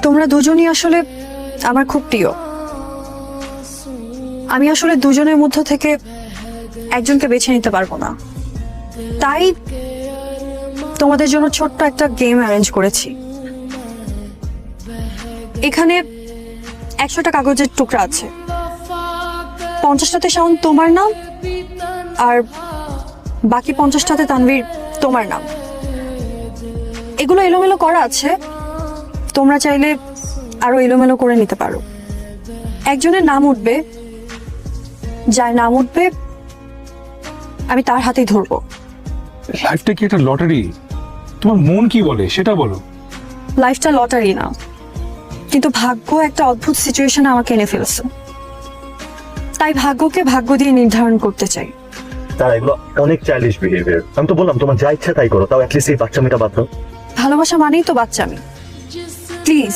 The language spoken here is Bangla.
তোমরা দুজনই আসলে আমার খুব প্রিয়। আমি আসলে দুজনের মধ্য থেকে একজনকে বেছে নিতে পারবো না, তাই তোমাদের জন্য ছোট্ট একটা গেম অ্যারেঞ্জ করেছি। এখানে 100টা কাগজের টুকরা আছে, 50টাতে শাওন তোমার নাম আর বাকি 50টাতে তানভীর তোমার নাম। এগুলো এলোমেলো করা আছে, তোমরা চাইলে আরো এলোমেলো করে নিতে পারো। একজনের নাম উঠবে, যার নাম উঠবে আমি তার হাতেই ধরবো। লাইফটা কি একটা লটারি? তোমার মন কি বলে সেটা বলো। লাইফটা লটারি না, কিন্তু ভাগ্য একটা অদ্ভুত সিচুয়েশনে আমাকে এনে ফেলছে, তাই ভাগ্যকে ভাগ্য দিয়ে নির্ধারণ করতে চাই। তারা এগুলো অনেক চাইল্ডিশ বিহেভিয়ার। আমি তো বললাম তোমার যা ইচ্ছা তাই করো, তাও অ্যাটলিস্ট এই বাচ্চামিটা বাদ দাও। ভালোবাসা মানেই তো বাচ্চামি। প্লিজ